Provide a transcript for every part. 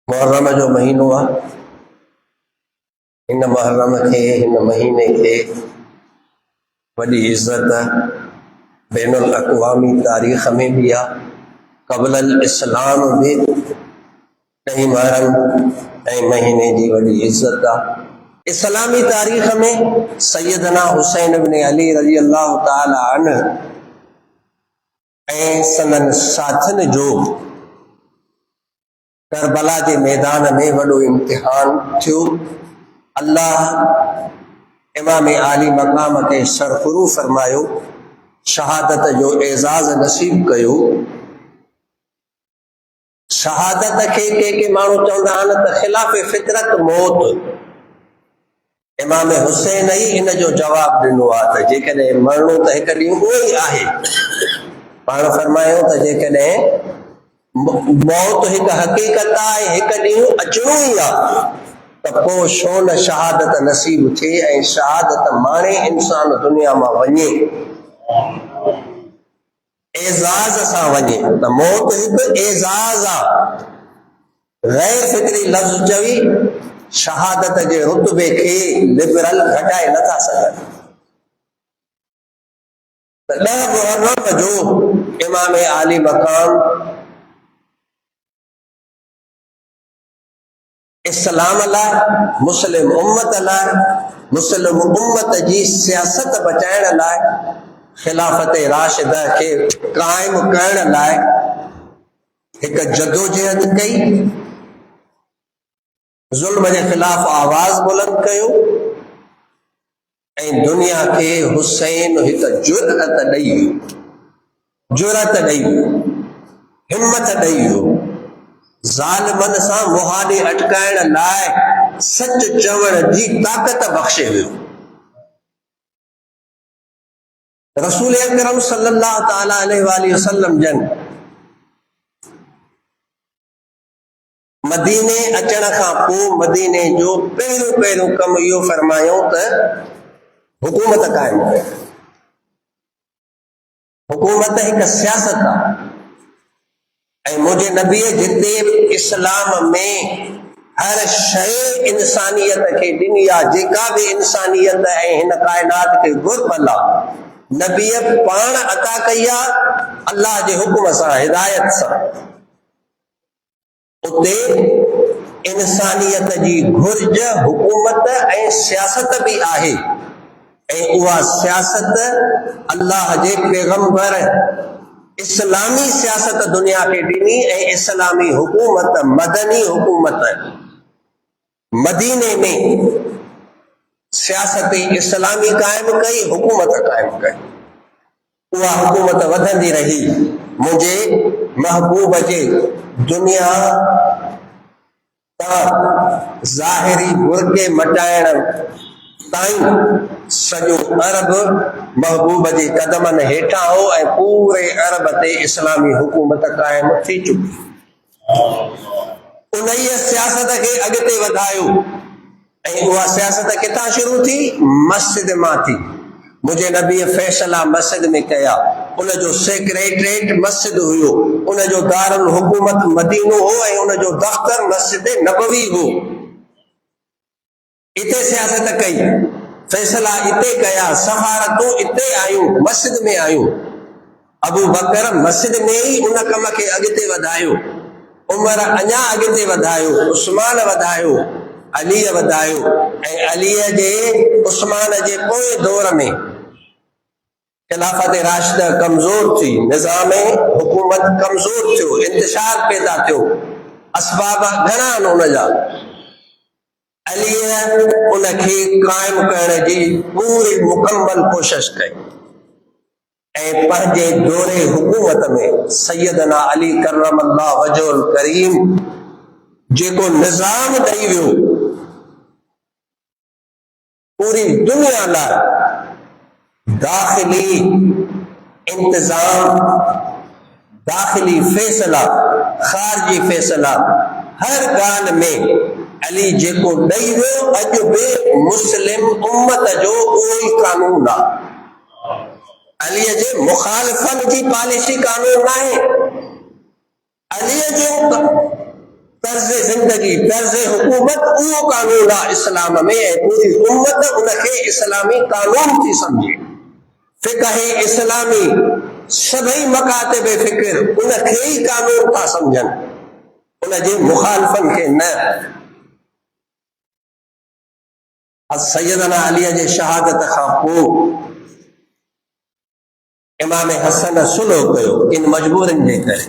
मुहर्रम जो महीनो आहे। इन मुहर्रम खे, हिन महीने खे वॾी इज़त बैनुल अक़वामी तारीख़ में भी आहे, क़ब्ल इस्लाम भी 10 मुहर्रम ऐं महीने जी वॾी इज़त आहे। इस्लामी तारीख़ में सैयदना हुसैन इब्न अली रज़ी अल्लाह ताला अन्हु ऐं संदनि साथियुनि जो करबला के मैदान में वॾो इम्तिहान थियो। अल्लाह इमाम आली मक़ाम के सरफुरू फरमायो, शहादत जो एज़ाज़ नसीब कयो। शहादत के के माण्हू चवंदा आहिनि त ख़िलाफ़ फितरत मौत। इमाम हुसैन ई इन जो जवाब ॾिनो आहे त जेकॾहिं मरणो त हिकु ॾींहुं उहो ई आहे। पाण फरमायो त जेकॾहिं मौत हिकु हक़ीक़त आहे, हिकु ॾींहुं अचणो ई आहे, त पोइ छो न शहादत नसीब थिए ऐं शहादत माणे इंसान दुनिया मां वञे, एज़ाज़ सां वञे। त मौत हिकु एज़ाज़ आहे। गैर फिक्री लफ़्ज़ चवी शहादत जे रुतबे खे लिबरल घटाए नथा सघनि। त 10 मुहर्रम जो इमाम आली मक़ाम इस्लाम लाइ, मुस्लिम उम्मत लाइ, मुस्लिम उम्मत जी सियासत बचाइण लाइ, खिलाफत राशिदा के कायम करण लाइ हिकु जदोजहद कई, ज़ुल्म जे खिलाफ आवाज़ बुलंद कयो ऐं दुनिया के हुसैन हिकु जुरअत ॾेई वियो, जुरअत ॾेई वियो, हिम्मत ॾेई वियो। ज़ालिमनि सां मुहाने अटकाइण लाइ सच चवण जी ताक़त बख़्शे वियो। रसूल अकरम सल्लल्लाहु ताला अलैहि वसल्लम जन मदीने अचण खां पोइ मदीने जो पहिरियों कम इहो फरमायो त हुकूमत क़ाइम कयो। हुकूमत हिकु सियासत आहे ऐं मुंहिंजे नबीअ जिते इस्लाम में हर शइ इंसानियत खे ॾिनी आहे, जेका बि इंसानियत ऐं हिन काइनात खे घुर्बल आहे, नबीअ पाण अता कई आहे अल्लाह जे हुकुम सां, हिदायत सां। उते इंसानियत जी घुर्ज हुकूमत ऐं सियासत भी आहे ऐं उहा सियासत अल्लाह जे पैगंबर इस्लामी सियासत दुनिया के ॾिनी ऐं इस्लामी हुकूमत, मदनी हुकूमत मदीने में सियासत इस्लामी कायम कई, हुकूमत कायम कई। उहा हुकूमत वधंदी रही मुंहिंजे महबूब जे दुनिया तां ज़ाहिरी बुरके मटाइण ताईं सॼो अरब महबूब जे कदमनि हेठां हो ऐं पूरे अरब ते इस्लामी हुकूमत कायम थी चुकी। उन सियासत खे अॻिते वधायो ऐं उहा सियासत किथां शुरू थी? मस्जिद मां थी। मुंहिंजे नबीअ फैसला मस्जिद में कया। उन जो सेक्रेटरेट मस्जिद हुयो, उन जो दारुल हुकूमत मदीनो हो ऐं उन जो दफ्तर मस्जिद नबवी हो। इते सियासत कई, फैसला इते कया, सहारतूं इते आयूं, मस्जिद में आयूं। अबू बकर मस्जिद में ही उन कम खे अॻिते वधायो, उमर अञा अॻिते वधायो, उस्मान वधायो, अली वधायो ऐं अलीअ जे उस्मान जे पोइ दौर में खिलाफत राशिदा कमज़ोर थी, निज़ाम हुकूमत कमज़ोर थियो, इंतशार पैदा थियो, असबाब घणा आहिनि उन जा। अलीअ उन खे कायम करण जी पूरी मुकम्मल कोशिश कई ऐं पंहिंजे दौरे हुकूमत में सैयदना अली करमल्लाहु वजहुल करीम जेको निज़ाम ॾेई वियो पूरी दुनिया लाइ, दाखिली इंतजाम, दाखिली फैसला, खारजी फैसला, हर ॻाल्हि में अली जेको ॾेई वियो, अॼु बि मुस्लिम उम्मत जो उहो ई कानून आहे। अलीअ जे मुखालिफ़नि जी पॉलिसी कानून नाहे। अलीअ जो तर्ज जिंदगी, तर्ज हुकूमत उहो कानून आहे इस्लाम में, पूरी उम्मत उनखे इस्लामी कानून थी समझे। फिक़ह इस्लामी सभई मकातिब फिक्र उनखे ई कानून था समझनि, उनजे मुखालिफ़नि खे न। सैयदना अलीअ जे शहादत खां पोइ इमाम हसन सुलह कयो इन मजबूरनि जे करे।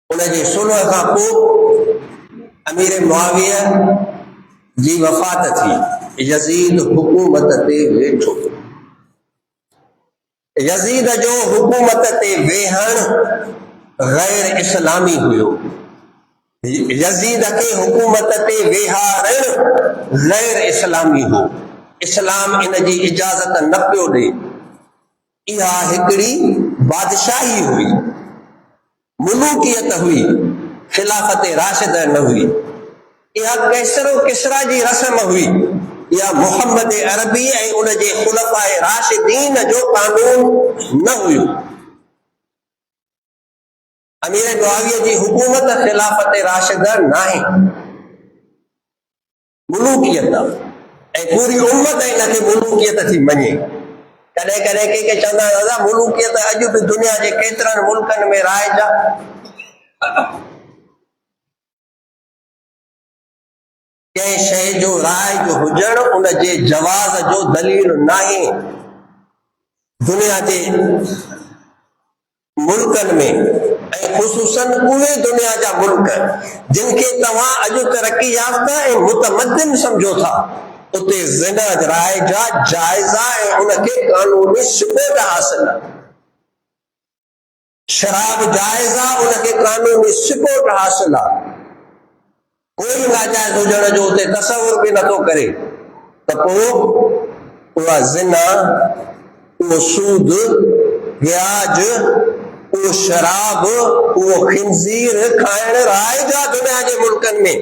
उनजे सुलह खां पोइ अमीर मुआविया जी वफ़ात थी। यज़ीद हुकूमत ते वेठो। यज़ीद जो हुकूमत ते वेहण गैर इस्लामी हुयो। यज़ीद के हुकूमत ते वेहारण गैर इस्लामी हो। इस्लाम इन जी इजाज़त न पियो ॾे। इहा हिकिड़ी बादशाही हुई, मुलूकियत हुई, खिलाफत राशिद न हुई। इहा कैसरो किसरा जी रस्म हुई। इहा मुहम्मद अरबी ऐं उनजे खुलफाए राशिदीन जो कानून न हुयो। अमीर मुआविया जी हुकूमत खिलाफत राशिद नाहे, मुलूकियत ऐं पूरी उम्मत इनखे मुलूकियत थी मञे। कॾहिं कॾहिं कंहिंखे चवंदा दादा मुलूकियत अॼु बि दुनिया जे केतिरनि मुल्कनि में राइज आहे। कंहिं शइ जो राइज हुजण उनजे जवाज़ जो दलील नाहे। दुनिया जे मुल्कनि में ऐं ख़ुसूसन उहे दुनिया जा मुल्क जिनखे तव्हां अॼु तरक़ी याफ़्ता ऐं मुतमद्दिन सम्झो था, उते ज़िना राइज आहे, जाइज़ आहे ऐं उनखे कानूनी सबूत हासिल आहे। शराब जाइज़ आहे, उनखे कानूनी सबूत हासिल आहे। कोई नाजाइज़ हुजण जो उते तसवुर बि नथो करे त पोइ उहा ज़िना, उहो सूद, व्याज, उहो शराब, उहो खिंज़ीर खाइण राइज आहे दुनिया जे मुल्कनि में,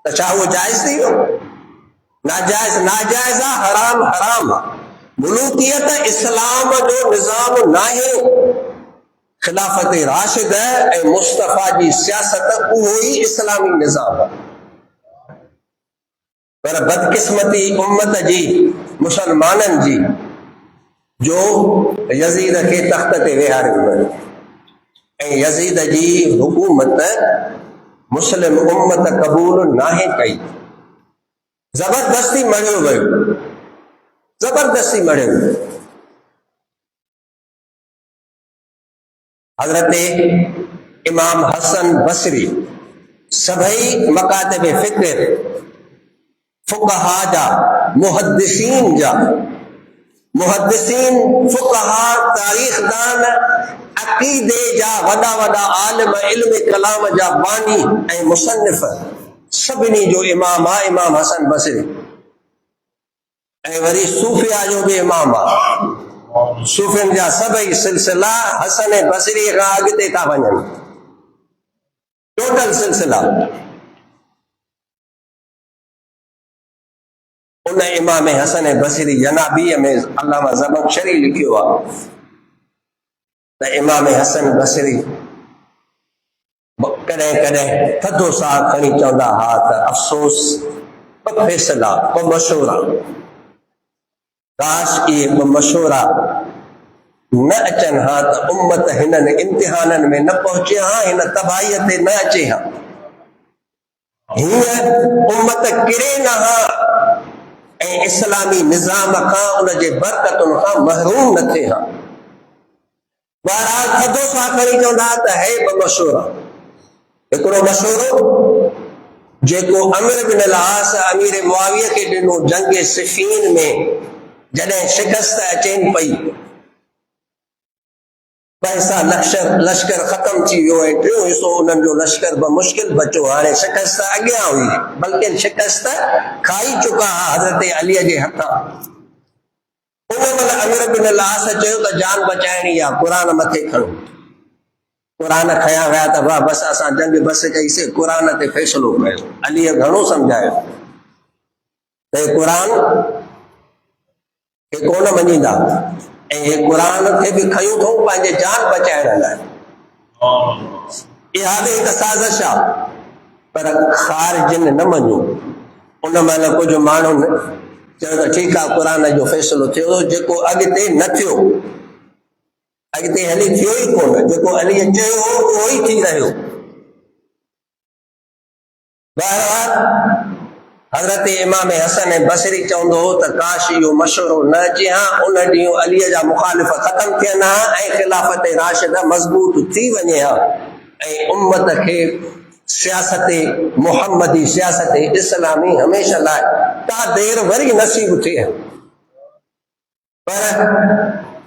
त छा उहो जाइज़ थी वियो? नाजाइज़ नाजाइज़ आहे, हराम हराम आहे। मुलूकियत इस्लाम जो निज़ाम नाहे। खिलाफत राशिद ऐं मुस्तफ़ा जी सियासत उहो ई इस्लामी निज़ाम आहे। पर बदकिस्मती उम्मत जी, मुसलमाननि जी, जो यज़ीद खे तख़्त ते वेहारियो वियो ऐं यज़ीद जी हुकूमत मुस्लिम उम्मत क़बूल नाहे कई। ज़बरदस्ती मढ़ियो वियो, ज़बरदस्ती मढ़ियो वियो। हज़रत इमाम हसन बसरी सभई मकातिब फिक्र, फुक़हा जा, मुहद्दिसीन जा, मुहद्दिसीन, फुक़हा, तारीख़दान, अक़ीदे जा वॾा वॾा आलिम, इल्म कलाम जा बानी ऐं मुसन्निफ़ सभिनी जो इमाम आहे इमाम हसन बसरी। ऐं वरी सूफ़िया जो बि इमाम आहे। सूफ़ियुनि जा सभई सिलसिला हसन बसरी खां अॻिते था वञनि, टोटल सिलसिला। उन इमाम हसन बसरी जनाबीअ में अल्लामा ज़मख़शरी लिखियो आहे त इमाम हसन बसरी कॾहिं कॾहिं थधो साह खणी चवंदा हा त अफ़सोस, ॿ फ़ैसिला, ॿ मशवरा, काश इहे ॿ मशवरा न अचनि हा त उम्मत हिननि इम्तिहाननि में न पहुचे हा, हिन तबाहीअ ते न अचे हा। हीअं उम्मत किरे न हा ऐं इस्लामी निज़ाम खां, उनजे बरकतुनि खां महरूम न थिए हा। बहरहाल थधो साह खणी चवंदा त है ॿ मशवरा। हिकिड़ो मशवरो जेको अमीर बिन अल-आस अमीर मुआविया खे ॾिनो जंग सिफ़ीन में, जॾहिं शिकस्त अचेनि पई, पैसा लश्कर ख़त्म थी वियो ऐं टियों हिसो उन्हनि जो लश्कर बमुश्किल बचो। हाणे शिकस्त अॻियां हुई, बल्कि शिकस्त खाई चुका हा हज़रत अलीअ जे हथां। उन महिल अमीर बिन अल-आस चयो त जान बचाइणी आहे, क़ुरान मथे खणो। क़ुरान खया विया त वाह बसि असां जंग बस कईसीं, क़ुरान ते फ़ैसिलो कयो। अलीअ घणो सम्झायो त क़ुरान खे कोन मञींदा ऐं क़ुरान खे बि खयूं अथऊं पंहिंजे जान बचाइण लाइ। इहा बि हिकु साज़िश आहे, पर ख़ारिजिन न मञो। उन महिल कुझु माण्हुनि चयो त ठीकु आहे, क़ुर जो फ़ैसिलो थियो, जेको अॻिते न थियो, अॻिते हली थियो ई कोन, जेको अलीअ चयो हो उहो ई थी रहियो। बहरहाल हज़रत इमाम हसन बसरी चवंदो हो त काश इहो मशवरो न अचे हा, उन ॾींहुं अलीअ जा मुखालिफ़ ख़तमु थियनि हा ऐं ख़िलाफ़त राशिदा मज़बूत थी वञे हा ऐं उम्मत खे सियासत मुहम्मदी, सियासत इस्लामी हमेशह लाइ का देर वरी नसीब थिए। पर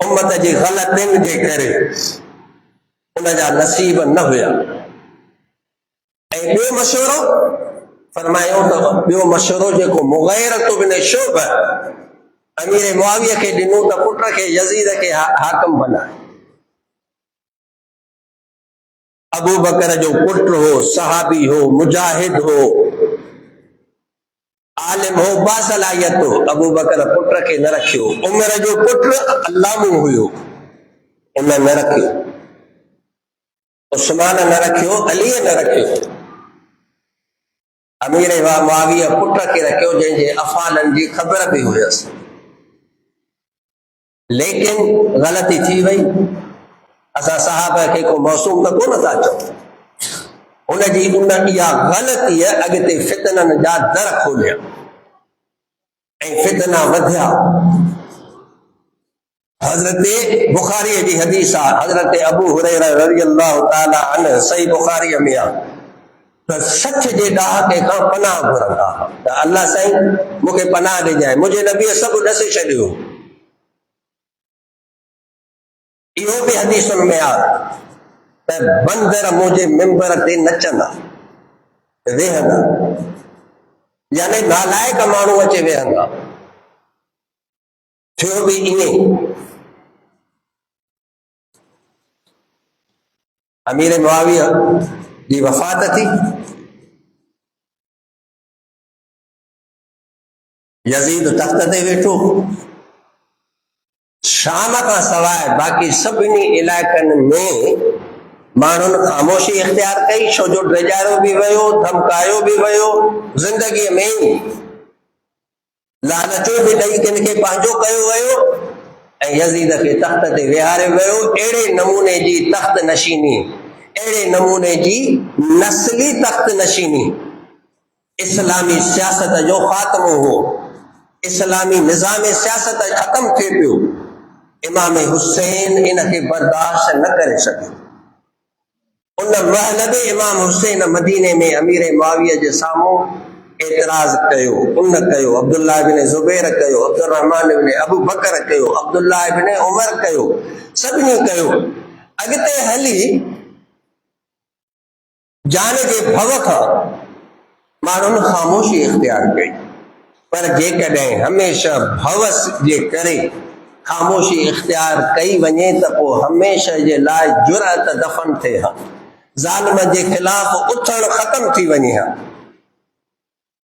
उम्मत जी ग़लतियुनि जे करे उन जा नसीब न हुया। ऐं ॿियो मशवरो फरमायो त ॿियो मशवरो जेको मुग़ैरत बिन शुअबा अमीर मुआविया खे ॾिनो त पुट खे यज़ीद खे हाकिम बनाए। अबू बकर जो पुटु हो, सहाबी हो, मुजाहिद हो, आलिम हो, बासलाहियत हो। अबू बकर पुट खे न रखियो। उमर जो पुटु अल्लामो हुयो, उन न रखियो। उस्मान न रखियो, अलीअ न रखियो। अमीर मुआविया पुट खे रखियो, जंहिंजे अफ़ालनि जी ख़बर बि हुयसि। लेकिन ग़लती थी वई। असां सहाबा खे को मौसूम त कोन था चऊं। उनजी इहा ग़लतीअ अॻिते फितननि जा दर खोलिया ऐं फितना वधिया। हज़रत बुखारी जी हदीस आहे, हज़रत अबू हुरैरा रज़ियल्लाहु ताला अन्हु सही बुखारीअ में आहे त 60 जे ॾहाके खां पनाह घुरंदा त अल्लाह साईं मूंखे पनाह ॾिजाए। मुंहिंजे नबीअ सभु ॾसे छॾियो। इहो बि हदीसुनि में आहे त बंदर मुंहिंजे मिंबर ते नचंदा, वेहंदा, यानी नालाइक माण्हू अचे वेहंदा। थियो बि ईअं। अमीर मुआविया जी वफ़ात थी। यज़ीद तख़्त ते वेठो। शाम खां सवाइ बाक़ी सभिनी इलाइक़नि में माण्हुनि ख़ामोशी इख़्तियार कई, छो जो ड्रेजारो बि वियो, धमकायो बि वियो, ज़िंदगीअ में लालचूं बि ॾेई किन खे पंहिंजो कयो वियो ऐं यज़ीद खे तख़्त ते विहारे वियो। अहिड़े नमूने जी तख़्त नशीनी, अहिड़े नमूने जी नस्ली तख़्त नशीनी, इस्लामी सियासत जो ख़ात्मो हो। इस्लामी निज़ाम सियासत ख़त्म थिए पियो। इमाम हुसैन इन खे बर्दाश्त न करे सघियो। उन महिल बि इमाम हुसैन मदीने में अमीर मुआविया जे साम्हूं एतिराज़ कयो। उन कयो, अब्दुल्लाह इब्न ज़ुबैर कयो, अब्दुर्रहमान इब्न अबू बकर कयो, अब्दुल्लाह इब्न उमर कयो, सभिनी कयो। अॻिते हली जान जे भव खां माण्हुनि ख़ामोशी इख़्तियार कई। पर जेकॾहिं हमेशह भवस जे करे ख़ामोशी इख़्तियार कई वञे त पोइ हमेशह जे लाइ जुरअत दफ़न थिए हा, ज़ालिम जे ख़िलाफ़ उथण ख़त्म थी वञे हा,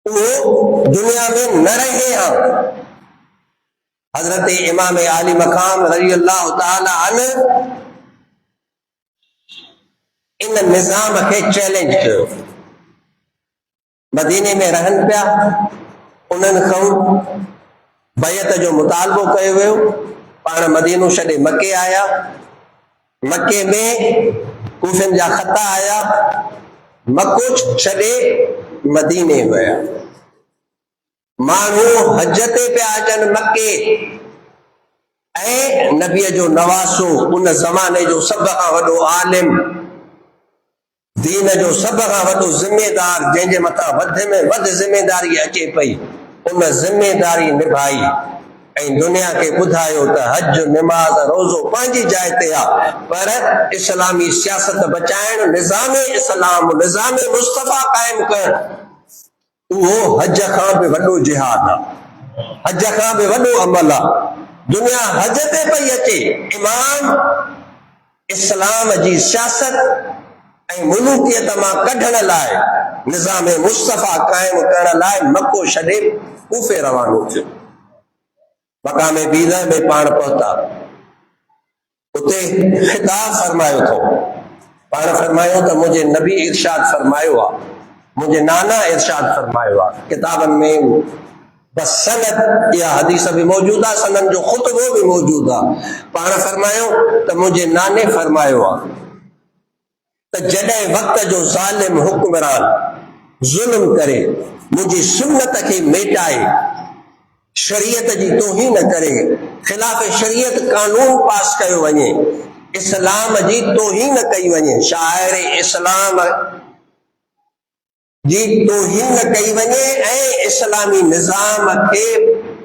उहो दुनिया में न रहे हा। हज़रत इमाम आली मक़ाम रज़ियल्लाहु ताला अन्हु इन निज़ाम खे चैलेंज कयो। मदीने में रहनि पिया, उन्हनि खां बैत जो मुतालबो कयो वियो। पाण मदीनो छॾे मके आया। मके में कूफिन जा ख़त आया। मको छॾे मदीने विया। माण्हू हज ते पिया अचनि मके ऐं नबीअ जो नवासो, उन ज़माने जो सभ खां वॾो आलिम, दीन जो सभ खां वॾो ज़िम्मेदार, जंहिंजे मथां वध में वधि ज़िम्मेदारी अचे पई, उन ज़िम्मेदारी निभाई ऐं दुनिया खे ॿुधायो त हज, निमाज़, रोज़ो पंहिंजी जाइ ते आहे, पर इस्लामी सियासत बचाइण, निज़ाम इस्लाम, निज़ाम मुस्तफ़ा क़ाइम करणु, उहो हज खां बि वॾो जिहाद आहे, हज खां बि वॾो अमल आहे। दुनिया हज ते पई अचे। इमाम इस्लाम जी सियासत ऐं मुलूकियत मां कढण लाइ, निज़ाम मुस्तफ़ा क़ाइम करण लाइ मको छॾे कूफे रवानो थियो। मक़ाम बीज़ा में पाण पहुता। उते ख़िताब फरमायो अथऊं, पाण फरमायो त मुझे नबी इरशाद फरमायो आ, मुझे नाना इरशाद फरमायो आ। किताबन में बस सनद या हदीस भी मौजूद आ, सनद जो खुतबो भी मौजूद आ। पाण फरमायो त मुझे नाने फरमायो आ त जॾहिं वक्त जो ज़ालिम हुक्मरान जुल्म करे, मुझी सुन्नत के मेटाए, शरीयत जी तौहीन करे, खिलाफ शरीयत कानून पास कयो वञे, इस्लाम जी तौहीन कई वञे, शाइर इस्लाम जी तौहीन कई वञे ऐं इस्लामी निज़ाम के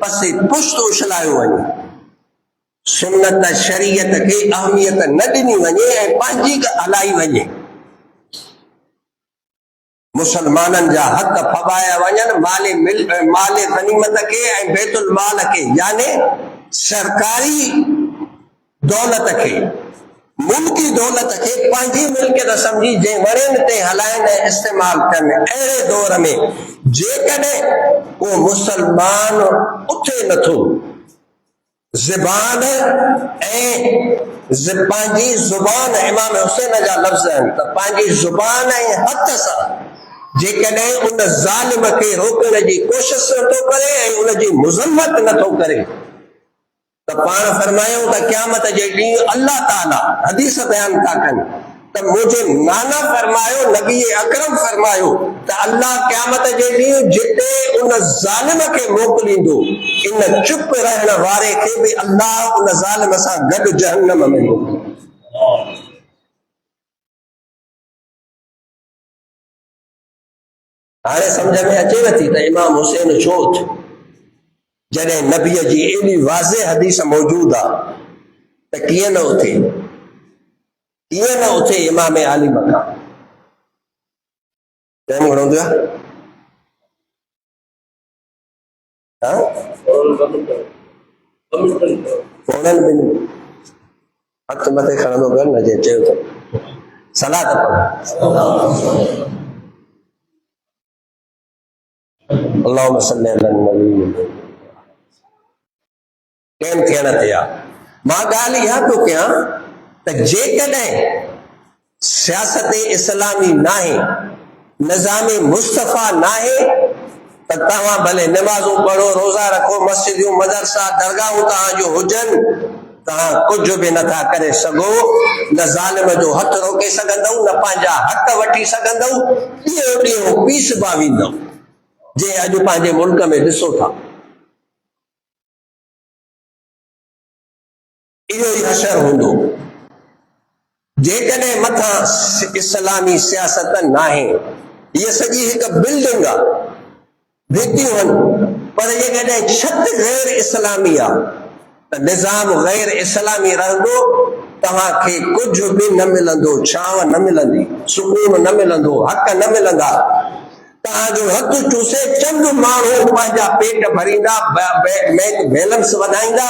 पसे पुश्त उछलायो वञे, सुन्नत शरीयत के अहमियत न ॾिनी वञे ऐं पंहिंजी हलाई वञे, मुसलमाननि जा हक फबाया वञनि, माले गनीमत के ऐं बैतुल माल के, यानी सरकारी दौलत के, मुल्की दौलत के पंहिंजी मिल्कियत समझी जे वणेनि ते हलाइनि ऐं इस्तेमाल कनि। अहिड़े दौर में जेकॾहिं को मुसलमान उथे नथो, ज़बान ऐं पंहिंजी ज़ुबान, इमाम हुसैन जा लफ़्ज़ आहिनि त पंहिंजी ज़ुबान ऐं हथ सां जेकॾहिं उन ज़ालिम खे रोकण जी कोशिश नथो करे ऐं उन जी मुज़म्मत नथो करे त पाण फरमायूं त क़यामत जे ॾींहुं अल्लाह ताला हदीस बयान था कनि त मुझे नाना फरमायो, नबी अकरम फरमायो त अल्लाह क़यामत जे ॾींहुं जिते उन ज़ालिम खे मोकिलींदो, इन चुप रहण वारे खे बि अल्लाह उन ज़ालिम सां गॾु जहन्नम में मोकिलींदो। हाणे समझ में अचे नथी त इमाम हुसैन छो थियो, जॾहिं नबीअ जी एॾी वाज़ेह हदीस मौजूद आ त कीअं न उथे, कीअं न उथे इमाम आली मकाम। टाइम घणो थियो आहे? हथ मथे खणंदो कर न, जे चयो त सलाह त पढ़ो। अल्लाहुम्मा सल्ली अला नबी। टाइम थियण ते आहे। मां ॻाल्हि इहा थो कयां त जेकॾहिं सियासत इस्लामी नाहे, निज़ाम मुस्तफ़ा नाहे त तव्हां भले नमाज़ूं पढ़ो, रोज़ा रखो, मस्जिदूं, मदरसा, दरगाहूं तव्हांजो हुजनि, तव्हां कुझु बि नथा करे सघो। न ज़ालिम जो हथ रोके सघंदव, न पंहिंजा हक़ वठी सघंदव। ॾींहों ॾींहों पीसबा वेंदव, जे अॼु पंहिंजे मुल्क में ॾिसो था। इहो ई असर हूंदो जेकॾहिं मथां इस्लामी सियासत नाहे। हीअ सॼी हिकु बिल्डिंग आहे, भितियूं आहिनि, पर जेकॾहिं छत गैर इस्लामी आहे त निज़ाम गैर इस्लामी रहंदो, तव्हांखे कुझु बि न मिलंदो, छांव न मिलंदी, सुकून न मिलंदो, हक़ न मिलंदा। तव्हांजो हथ चूसे चंद माण्हू पंहिंजा पेट भरींदा, बैंक बैलेंस वधाईंदा,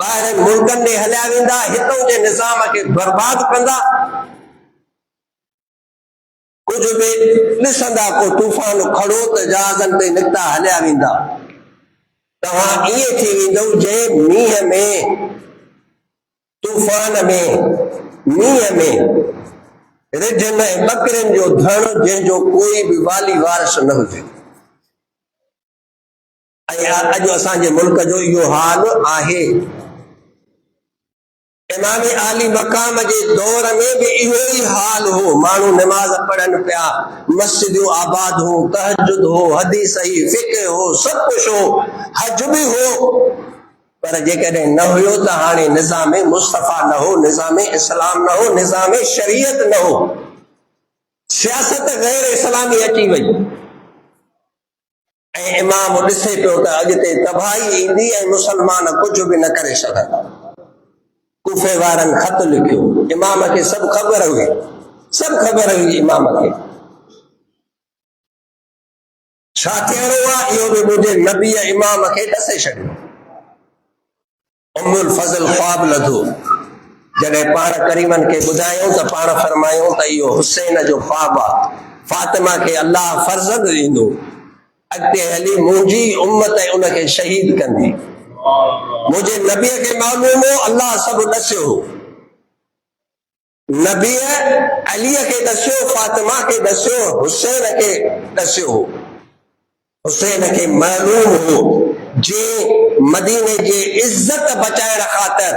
ॿाहिरि मुल्कनि ॾे हलिया वेंदा, हितों जे निज़ाम खे बर्बाद कंदा। कुझु बि ॾिसंदा, को तूफ़ान खड़ो त जहाज़नि ते निकिता हलिया वेंदा। तव्हां ईअं थी वेंदव जंहिं मींहं में, तूफ़ान में, मींहं में रिढनि ऐं ॿकरियुनि जो धण जंहिंजो कोई बि वाली वारिस न हुजे। ऐं अॼु असांजे मुल्क जो इहो हाल आहे। इमाम आली मकाम जे दौर में भी इहो ई हाल हो। माण्हू नमाज पढ़नि पिया, मस्जिदूं आबाद हो, तहज्जुद हो, हदीस ही, फिक्र हो, सब कुछ हो, हज भी हो, पर जेकॾहिं न हुयो त हाणे निज़ाम मुस्तफ़ा न हो, निज़ाम इस्लाम न हो, निज़ाम शरीयत न हो, सियासत गैर इस्लामी अची वई। ऐं इमाम ॾिसे पियो त अॻिते तबाही ईंदी ऐं मुसलमान कुझु बि न करे सघंदा। कूफे वारनि ख़त लिखियो, इमाम खे सभु ख़बर हुई, सभु ख़बर हुई इमाम खे। छा थियणो आहे इहो बि मुंहिंजे नबीअ इमाम खे ॾसे छॾियो। उम्मुल फज़ल ख्वाब लधो, जॾहिं पाण करीमनि खे ॿुधायूं त पाण फरमायूं त इहो हुसैन जो ख्वाब आहे, फातिमा खे अल्लाह फर्ज़ंद ॾींदो, अॻिते हली मुंहिंजी उम्मत उनखे शहीद कंदी। मुझे नबी के मालूम हो, अल्लाह सब ॾसियो हो। नबी अली के दस्यो, फातिमा के दस्यो, हुसैन के दस्यो। हुसैन के मालूम हो जे मदीने जे इज्जत बचाए ख़ातिर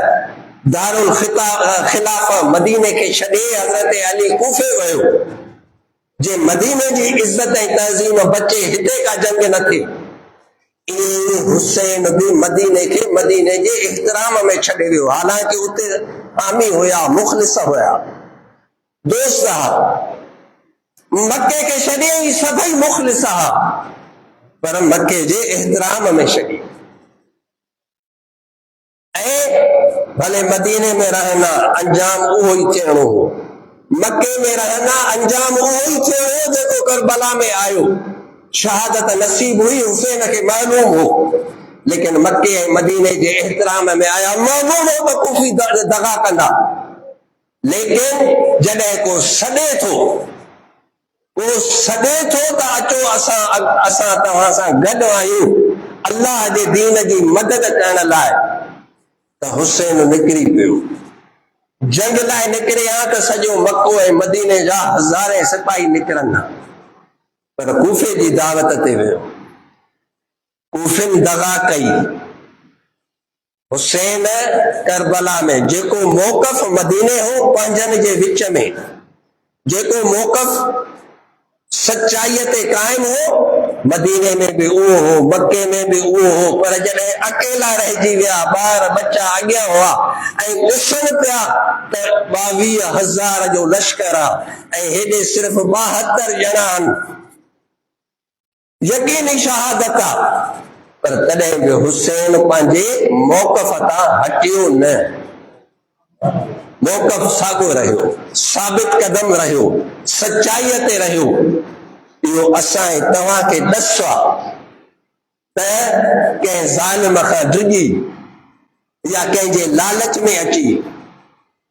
दारुल खिलाफा मदीने के छॾे हज़रत अली कूफे वयो। जे मदीने जी इज्जत ऐं तहज़ीम बचे हिते का जंग न थी। हुसैन भी मदीने के मदीने जे इख्तिराम में छॾे वियो। हालांकि उते हामी हुया, मुखलिस हुया, दोस्त हा। मक्के के छॾे ई सभई मुखलिस हा, पर मक्के जे इख्तिराम में छॾी। भले मदीने में रहना अंजाम उहो ही थियणो हो, मक्के में रहना अंजाम उहो ही थियणो हो जेको करबला में आयो। शहादत नसीब हुई, हुसैन के मालूम हो, लेकिन मक्के ऐं मदीने जे एहतराम में आया। मालूम हो त कुफी दगा कंदा, लेकिन जॾहिं को सॾे थो, को सॾे थो त अचो असां तव्हां सां गॾु आहियूं अल्लाह जे दीन जी मदद करण लाइ, त हुसैन निकिरी पियो। जंग लाइ निकिरे हा त सॼो मक्को ऐं मदीने जा हज़ारे सिपाही निकिरनि, पर कूफे जी दावत ते वियो। कूफिन दगा कई। हुसैन करबला में जेको मौक़िफ़ मदीने हो पंहिंजनि जे विच में, जेको मौक़िफ़ सच्चाई ते कायम हो, मदीने में भी उहो हो, मक्के में भी उहो हो। पर जॾहिं अकेला रहिजी विया, ॿार बच्चा अॻियां हुआ ऐं ॾिसनि पिया त 22,000 जो लश्कर आहे ऐं हेॾे सिर्फ़ 72 ॼणा आहिनि, यकीनी शहादत आहे। पर तॾहिं बि हुसैन पंहिंजे मौक़िफ़ तां हटियो न, मौक़िफ़ साॻियो रहियो, साबित कदम रहियो, सच्चाईअ ते रहियो। इहो असां ऐं तव्हांखे ॾस आहे त कंहिं ज़ालिम खां डिॼी या कंहिंजे लालच में अची,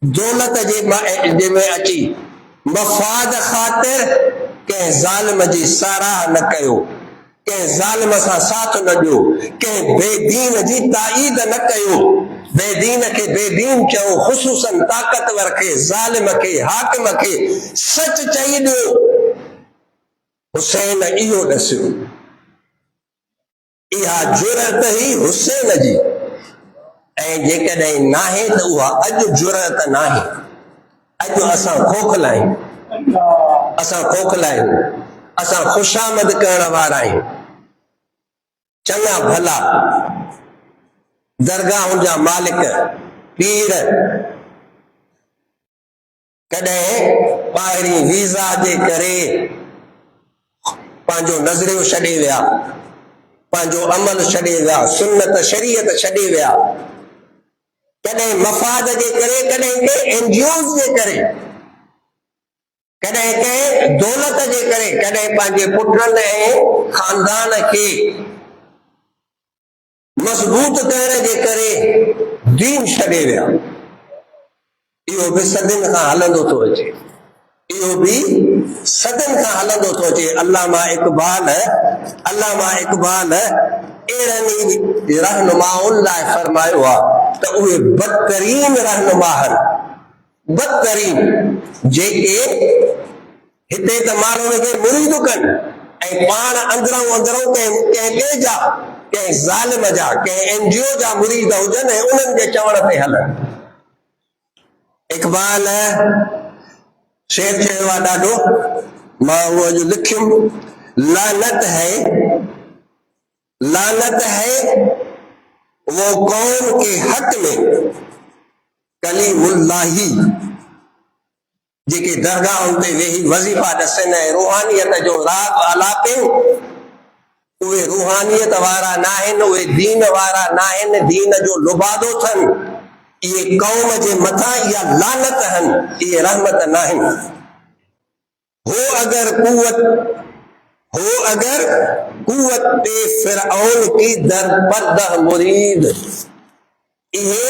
दौलत जे में अची, मफ़ाद ख़ातिर कंहिं ज़ालिम जी साराह न कयो, कंहिं ज़ालिम सां साथ न ॾियो, कंहिं बेदीन जी ताईद न कयो। बेदीन खे बेदीन चओ, ख़ुसूसन ताक़तवर खे, ज़ालिम खे, हाकिम खे सच चई ॾियो। हुसैन इहो ॾसियो। इहा जुरत ही हुसैन जी, ऐं जेकॾहिं नाहे त उहा अॼु जुरत नाहे। अॼु असां खोखला आहियूं, असां खोखला आहियूं, असां खुशामद करण वारा आहियूं। चङा भला दरगाहुनि जा मालिक पीर कॾहिं ॿाहिरीं वीज़ा जे करे पंहिंजो नज़रियो छॾे विया, पंहिंजो अमल छॾे विया, सुन्नत शरीयत छॾे विया। कॾहिं मफ़ाद जे करे, कॾहिं के NGOs जे करे, कॾहिं के दौलत जे करे, कॾहिं पंहिंजे पुटनि ऐं खानदान खे मज़बूत करण जे करे दीन छॾे विया। इहो बि सदियुनि खां हलंदो थो अचे, इहो बि सदियुनि खां हलंदो थो अचे। अल्लामा इक़बाल अहिड़नि रहनुमाउनि लाइ फरमायो आहे त उहे बदतरीन रहनुमा आहिनि, बदतरीन, जेके हिते त माण्हुनि खे मुरीद कनि ऐं पाण अंदरों कंहिं ॿिए जा, कंहिं ज़ालिम जा, कंहिं NGO जा मुरीद हुजनि ऐं उन्हनि जे चवण ते हलनि। इक़बाल शेर चयो आहे ॾाढो, मां उहो अॼु लिखियुमि, लानत है वो कौम के हक में कलीमुल्लाही, जेके दरगाहुनि ते वेही वज़ीफ़ा ॾसनि ऐं रूहानियत जो राग आलापनि, उहे रूहानियत वारा न आहिनि, उहे दीन वारा न आहिनि, दीन जो लुबादो अथनि। इहे कौम जे मथां इहा लानत आहिनि, इहे रहमत न आहिनि। हो अगर कुवत फिरऔन की दरपरदह मुरीद, इहे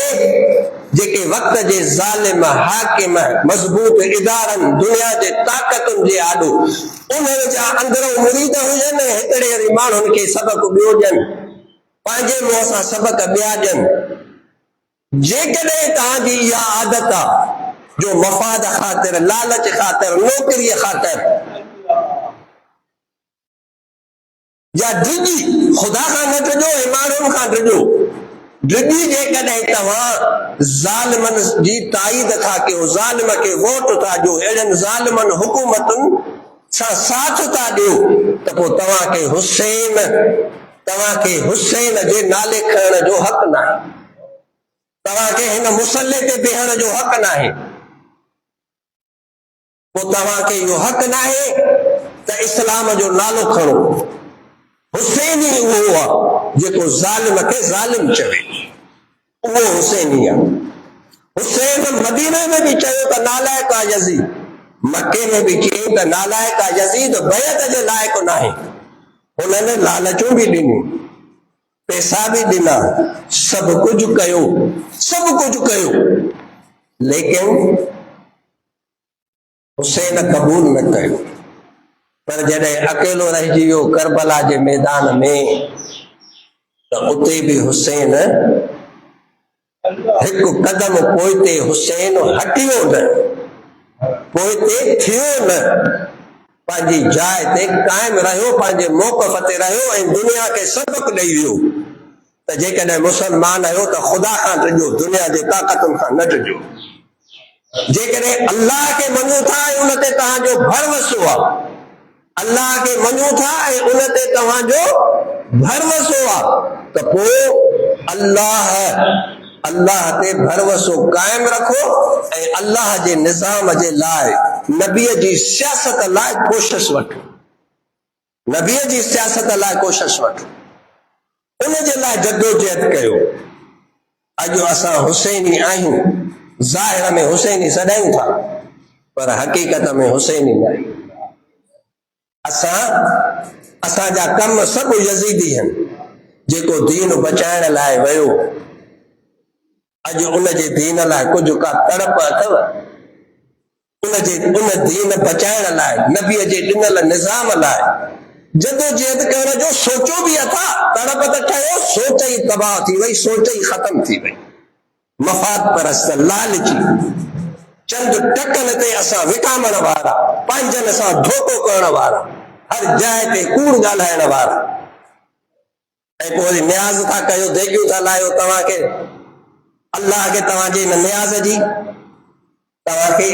जेके वक़्त जे ज़ालिम हाकिम मज़बूत इदारनि दुनिया जे ताक़तुनि जे आॾो उन्हनि जा अंदरों मुरीद हुजनि, हिकिड़े वरी माण्हुनि खे सबक़ ॿियो ॾियनि, पंहिंजे मुंहं सां सबक़ ॿिया ॾियनि। जेकॾहिं तव्हांजी इहा आदत आहे जो मफ़ाद ख़ातिर, लालच ख़ातिर, नौकरी ख़ातिर या डिॼी ख़ुदा खां न डिॼो ऐं माण्हुनि खां डिॼो। डिॼी जेकॾहिं तव्हां ज़ालिमनि जी ताईद था कयो, ज़ालिम खे वोट था ॾियो, अहिड़नि ज़ालिमनि हुकूमतुनि सां साथ था ॾियो, त पोइ तव्हांखे हुसैन जे नाले खणण जो हक़ नाहे, तव्हांखे हिन मुसले ते बीहण जो हक़ नाहे। पोइ तव्हांखे इहो हक़ नाहे त इस्लाम जो नालो खणो। हुसैन ई उहो आहे जेको ज़ालिम खे ज़ालिम चवे, उहो हुसैनी आहे। हुसैन मदीने में बि चयो त नालाइक आहे यज़ीद, मके में बि चई त नालाइक आहे यज़ीद, बैत जे लाइक़ नाहे। हुननि लालचूं बि ॾिनियूं, पैसा बि ॾिना, सभु कुझु कयो, लेकिन हुसैन क़बूल न कयो। पर जॾहिं अकेलो रहिजी वियो करबला जे मैदान में, त उते बि हुसैन हिकु कदम पोइते हुसैन हटियो न, पोइते थियो न, पंहिंजी जाइ ते क़ाइम रहियो, पंहिंजे मौक़िफ़ ते रहियो ऐं दुनिया खे सबक़ ॾेई वियो त जेकॾहिं मुसलमान आहियो त ख़ुदा खां डिॼो, दुनिया जे ताक़तुनि खां न डिॼो। जेकॾहिं अल्लाह खे मञो था ऐं उन ते तव्हांजो भरवसो आहे, अल्लाह खे मञो था ऐं उन ते तव्हांजो भरवसो आहे, त पोइ अल्लाह ते भरवसो क़ाइम रखो ऐं अल्लाह जे निज़ाम जे लाइ, नबीअ जी सियासत लाइ कोशिश वठो, नबीअ जी सियासत लाइ कोशिश वठो, उन जे लाइ जदोजहद कयो। अॼु असां हुसैनी आहियूं, ज़ाहिर में हुसैनी सॾायूं था, पर हक़ीक़त में हुसैनी न आहियूं। असांजा कम सभु यज़ीदी आहिनि। जेको दीन बचाइण लाइ वियो, अॼु उन जे दीन लाइ कुझु का तड़प अथव? उन दीन बचाइण लाइ, नबीअ जे ॾिनल निज़ाम लाइ जदोजहद करण जो सोचो बि अथा, तड़प त ठहियो, सोच ई तबाह थी वई, सोच ई ख़तम थी वई। मफ़ाद परस्त, लालची, चंद टकनि ते असां विकामण वारा, पंहिंजनि सां धोखो करण वारा, हर जाइ ते कूड़ ॻाल्हाइण वारा, ऐं पोइ वरी न्याज़ था कयो, देगियूं था लाहियो तव्हांखे, अल्लाह खे तव्हांजे इन न्याज़ जी, तव्हांखे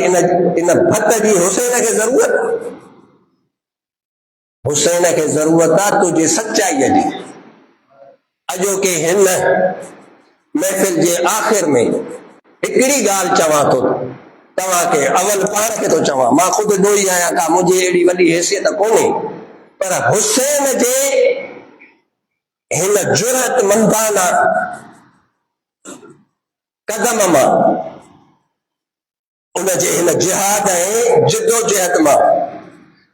इन भत जी हुसैन खे ज़रूरत आहे। हुसैन खे ज़रूरत आहे तुंहिंजी सचाईअ जी। अॼोके हिन महफ़िल जे आख़िर में हिकिड़ी ॻाल्हि चवां थो तव्हांखे, अवल पाण खे थो चवां, मां ख़ुदि ॾोही आहियां का, मुंहिंजी अहिड़ी वॾी हैसियत कोन्हे, पर हुसैन जे हिन जुरअतमंदाना कदम मां, उन जे हिन जिहाद ऐं जिदोजहद मां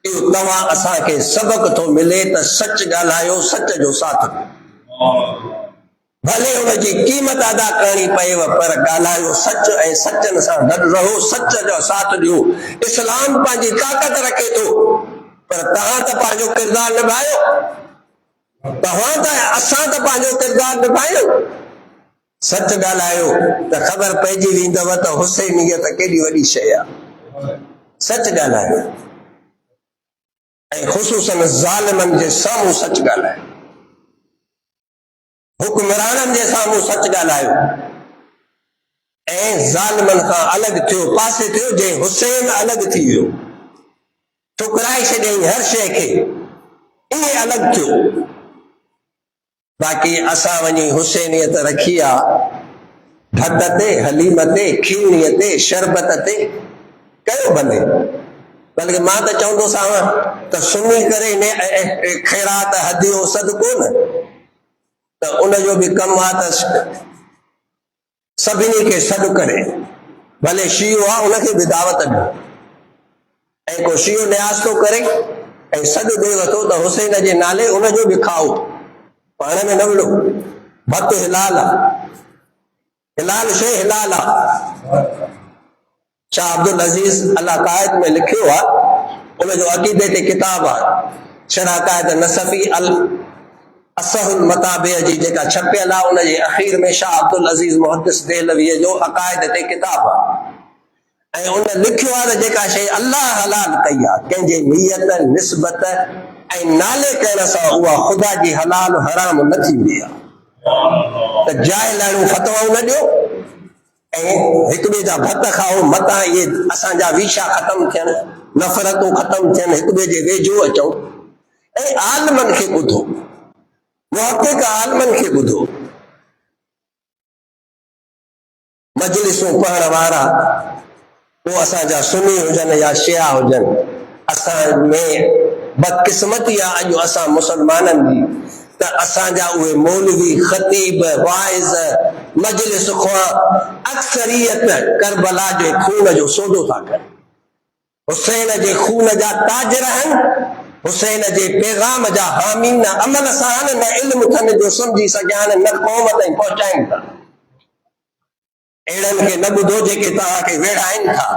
इहो तव्हां असांखे सबक़ थो मिले त सच ॻाल्हायो, सच जो साथ ॾियो। भले हुनजी क़ीमत अदा करणी पएव, पर ॻाल्हायो सच ऐं सचनि सां गॾु रहो, सच जो साथ ॾियो। इस्लाम पंहिंजी ताक़त रखे थो, पर तव्हां त पंहिंजो किरदारु निभायो, असां त पंहिंजो किरदारु निभायूं। सच ॻाल्हायो त ख़बर पइजी वेंदव त हुसैनियत केॾी वॾी शइ आहे। सच ॻाल्हायो ऐं ख़ुसूसन ज़ालिमनि जे साम्हूं सच ॻाल्हायो, हुक्मराननि जे साम्हूं सच ॻाल्हायो ऐं ज़ालिमनि खां अलॻि थियो, पासे थियो। जे हुसैन अलॻि थी वियो, ठुकराए छॾियईं हर शइ खे, ईअं अलॻि थियो। बाक़ी असां वञी हुसैनियत रखी आहे भत ते, हलीम ते, खीरनीअ ते, शरबत ते, कयो भले। बल्कि मां त चवंदोसांव त सुम्ही करे ख़ैरात हदियो सदको न, त उनजो बि कमु आहे त सभिनी खे सॾु करे, भले शियो आहे उनखे बि दावत ॾियो, ऐं को शियो न्यास थो करे ऐं सॾु ॾे वठो त हुसैन जे नाले उनजो बि खाओ, पाण में न विड़ो। भत हिलाल आहे, हिलाल शइ हिलाल आहे। शाह अब्दुल अज़ीज़ अल अक़ाइद में लिखियो आहे, उनजो अक़ीदे ते किताब आहे शरह अक़ाइद नसफ़ी अल असहुल मताबिअ जी जेका छपियल आहे, उनजे अख़ीर में शाह अब्दुल अज़ीज़ मुहद्दिस देहलवीअ जो अक़ाइद ते किताब आहे। ऐं उन लिखियो आहे त जेका शइ अल्लाह हलाल कई आहे कंहिंजे नियत निस्बत ऐं नाले करण सां उहा ख़ुदा जी हलाल हराम न थींदी आहे। त जाइल फतवाऊं न ॾियो ऐं हिक ॿिए जा भत खाओ, मतां इहे असांजा विछा ख़तम थियनि, नफ़रतूं ख़तम थियनि, हिक ॿिए जे वेझो अचूं। ऐं आलमनि खे ॿुधो, मुहक़िक़ आलमनि खे ॿुधो। मजलिसूं पढ़ण वारा वो असांजा सुन्नी हुजनि या शिया हुजनि, असां में बदकिस्मती आहे अॼु असां मुसलमाननि जी त असांजा उहे मौलवी ख़तीब वाइज़ मजलिस खां अक्सरियत करबला जे खून जो सौदो था कनि, हुसैन जे खून जा ताजर आहिनि, हुसैन जे पैगाम जा हामी न अमल सां न इल्म अथनि जो सम्झी सघिया आहिनि, न क़ौम ताईं पहुचाइनि था। अहिड़नि खे न ॿुधो जेके तव्हांखे वेढ़ाइनि था,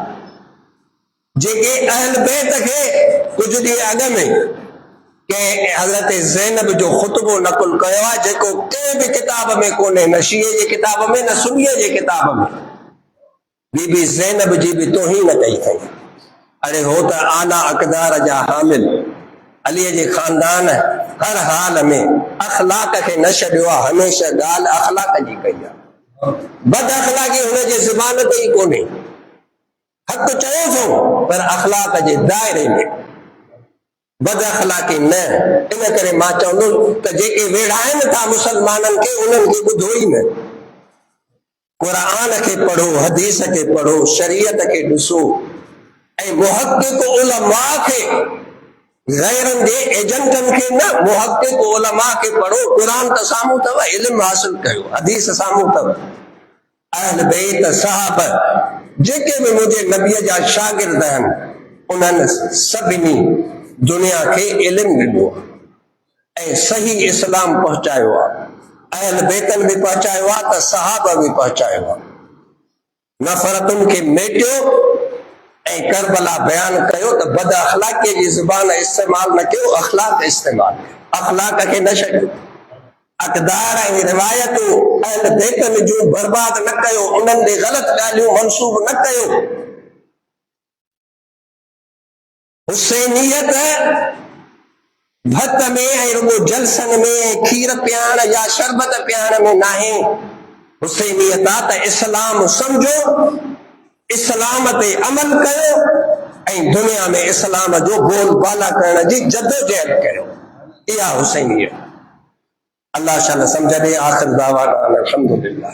जेके अहल बैत खे कुझु ॾींहं अॻ में कंहिं हज़रत ज़ैनब जो ख़ुतबो नकुल कयो आहे जेको कंहिं बि किताब में कोन्हे, न शीए जे किताब में न सुन्नीअ जे किताब में। बीबी ज़ैनब जी बि तौहीन कई अथई। अरे हो त आला अक़दार जा हामिल, अलीअ जे ख़ानदान हर हाल में अख़लाक खे न छॾियो आहे, हमेशह ॻाल्हि अख़लाक जी कई आहे। बद अख़लाक़ी हुनजे ज़बान ते ई कोन्हे, हक़ चयो थो पर अख़लाक जे दायरे में, बद अख़लाक़ी न। इन करे मां चवंदुमि त जेके वेढ़ाइनि था मुसलमाननि खे उन्हनि खे ॿुधो ई न। क़ुरान खे पढ़ो, हदीस खे पढ़ो, शरीयत खे ॾिसो ऐं मुहक़िक़ उलमा खे, गैरनि जे एजेंटनि खे न, मुहक़िक़ उलमा खे पढ़ो। क़ुरान त साम्हूं अथव, इल्म हासिल कयो, हदीस साम्हूं अथव। अहल बैत सहाबा जेके बि मुंहिंजे नबीअ जा शागिर्द आहिनि उन्हनि सभिनी दुनिया खे इल्म ॾिनो ऐं सही इस्लाम पहुचायो आहे। अहल बैतनि बि पहुचायो आहे त सहाबा बि पहुचायो आहे। नफ़रतुनि खे मेटियो ऐं करबला बयान कयो त बद अख़लाक़ीअ जी ज़ुबान इस्तेमाल न कयो, अख़लाक इस्तेमाल कयो, अख़लाक खे न छॾियो। अक़दार ऐं रिवायतूं अहल बैतनि जूं बर्बाद न कयो, उन्हनि ते ग़लत ॻाल्हियूं मंसूब न कयो। हुसैनियत भत में ऐं रुगो जलसनि में खीर पियाण या शरबत पियाण में नाहे। हुसैनियत आहे त इस्लाम सम्झो, इस्लाम ते अमल कयो ऐं दुनिया में इस्लाम जो बोलबाला करण जी जदोजहद कयो। इहा हुसैनियत। अल्लाह शाला समझ दे। आखिर दावाना अल्हम्दुलिल्लाह।